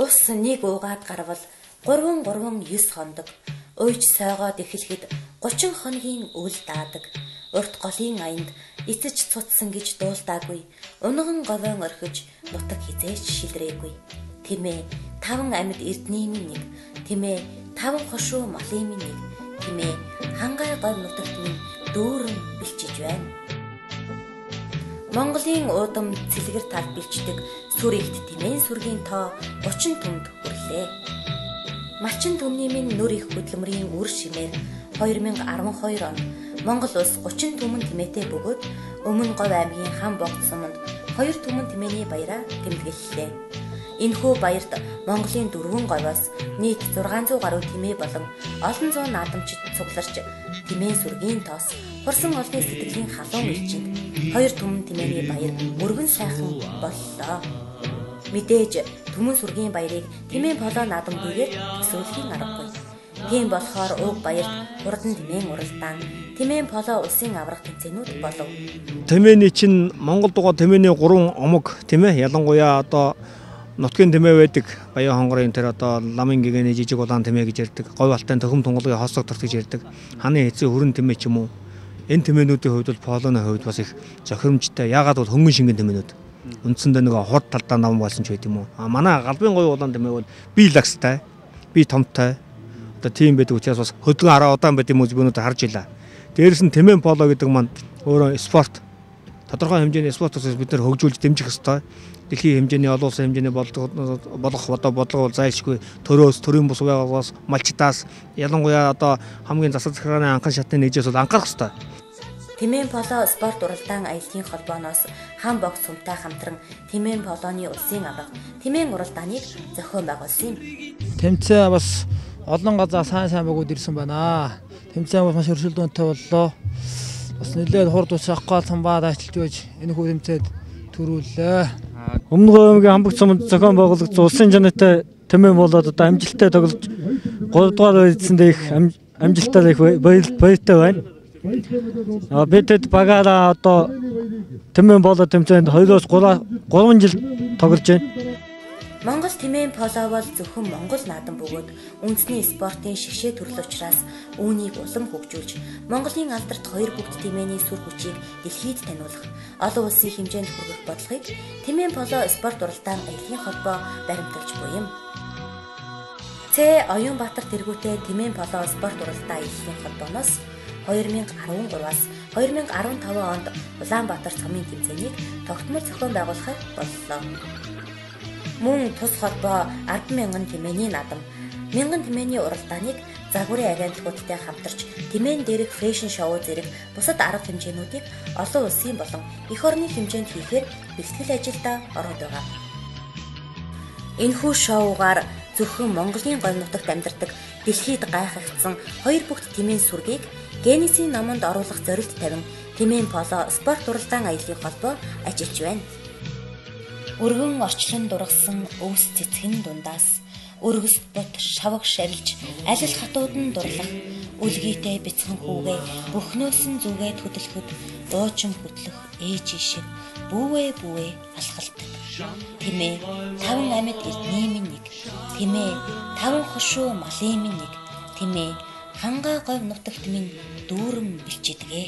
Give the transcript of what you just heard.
Ус нэг уугаад гарвал 3 хондог. Уйж сойгоод эхлэхэд 30 хоногийн үл даадаг. Урт голын аянд эцэж цуцсан гэж дуулдаагүй. Унган говийн орхиж нутаг хизээж шилрээгүй. Тэмээ 5 амьд эрдний минь нэг. Тэмээ 5 хошуу малын минь нэг. Тэмээ хангай говь нутагт минь дүүрэн бэлчиж байна. Монголын уудам цэлгэр тал бэлчдэг сүр ихт тэмээн сүргийн тоо 30 түмд хүрлээ. Малчин түмний минь нүр их хөдөлмөрийн үр шимээр 2012 он Монгол улс 30 түмэн тэмээтэй бөгөөд Өмнө Говь аймгийн Хан Богд суманд 2 түмэн тэмээний баяраа тэмдэглэлээ. Энэхүү баярт Монголын 4 говьоос нийт 600 гаруй тэмээ болон олон зуун наадамчид цугларч тэмээн сүргийн тоос хурсан олны сэтгэлийн халуун элчинд 2 түмэн тэмээний баяр өргөн сайхан боллоо. Мэдээж түмэн сүргийн баярыг тэмээн поло наадамгүйгээр төсөөлхийн аргагүй. Тийм болохоор уг баярт хурдан тэмээн уралдаан, тэмээн поло улсын аврах тэмцээнүүд болов. Тэмээний чинь Монгол дугаа тэмээний 3 омог тийм ээ, ялангуяа одоо нутгийн тэмээ байдаг. Баян хонгорын тэр одоо ламын гэгэний жижиг улаан тэмээ гэж ярьдаг. Говь алтай төхөм тунгалгийн хослог торт гэж ярьдаг. Ханы эцэг хүрэн тэмээ ч юм уу. Энэ тэмээнүүдийн хувьд бол полоны хувьд бас их зохиромжтой. Яагаад бол хөнгөн шингэн тэмээнүүд. Үндсэндээ нэг хурд талдаа нам болсон ч байт юм уу. Манай галбын говь улаан тэмээ бол би лагстай, би томтой. Одоо тийм байдаг учраас бас хөдөлгөөн араа удаан байт юм уу зүгнүүд харж илаа. Дээрээс нь тэмээн поло гэдэг маань өөрөө спорт. Тодорхой хэмжээний спортоос бид нэр хөгжүүлж дэмжих ёстой. Дэлхийн хэмжээний олон улсын хэмжээний болох бодлого бол зайлшгүй. Төрөөс, төрийн бус байгууллагаас, малчтаас ялангуяа одоо хамгийн засаг захиргааны анхан шатны нэгжээс бол анхаарах ёстой. Тэмээн поло спорт уралдаан аяллаа холбооноос Хан Богд сумтай хамтран тэмээн полоны улсын аврах тэмээн уралдааныг зохион байгуулсан юм. Тэмцээн бас олон газар сайн байгууд ирсэн байна. Тэмцээн бас маш өрсөлдөөнтэй боллоо. Бас нэлээд хурд ус авахгүй самбаад ажиллаж байж энэ хүү тэмцээд төрүүллээ. Өмнө Говь аймгийн Хан Богд суманд зохион байгуулагдсан улсын жанртай тэмээн болоод одоо амжилттай тоглож 3 дугаар байцсанд их амжилттай их баяртай байна. Бидэд багаараа одоо тэмээн болоод тэмцээнд 2-3 жил тоглож байна. Монгол тэмээн поло бол зөвхөн Монгол наадам бөгөөд үндэсний спортын шигшээ төрөл учраас үүнийг улам хөгжүүлж Монголын алдарт 2 бүгд тэмээний сүр хүчийг дэлхийд таниулах, олон улсын хэмжээнд хүргэх бодлогыг тэмээн поло спорт уралдаан аяллаа холбоо баримталж буй юм. Оюнбаатар тэргүүтэй тэмээн поло спорт уралдаан аяллаа холбооноос 2013-аас 2015 онд Улаанбаатар цомын тэмцээнийг тогтмол зохион байгуулахаар боллоо. Мөн тус холбоо 10,000 тэмээний наадам, 1000 тэмээний уралдааныг загварын агентлагуудтай хамтарч тэмээн дээрх фэшн шоу зэрэг бусад арга хэмжээнүүдийг олон улсын болон эх орны хэмжээнд хийхээр бэлтгэл ажилдаа ороод байгаа. Энэхүү шоугаар зөвхөн Монголын говь нутагт амьдардаг дэлхийд гайхагдсан 2 бүгд тэмээн сүргийг Генесийн номонд оруулах зорилт тавин тэмээн поло спорт уралдаан аяллаа холбоо ажиллаж байна. Өргөн орчлон дургасан өвс цэцгэн дундаас өргөс бот шавх шарилж алил хатууд нь дурлах үлгийтэй бяцхан хүүгээ бүхнөөс нь зүгээд хөдөлгөхөд дуучин хөдлөх ээж шиг бүүвэ алхалдаг. Тэмээ 5 амьд эрдний минь нэг. Тэмээ 5 хошуу малын минь нэг. Тэмээ хангай говь нутагт минь дүүрэн бэлчидгээ.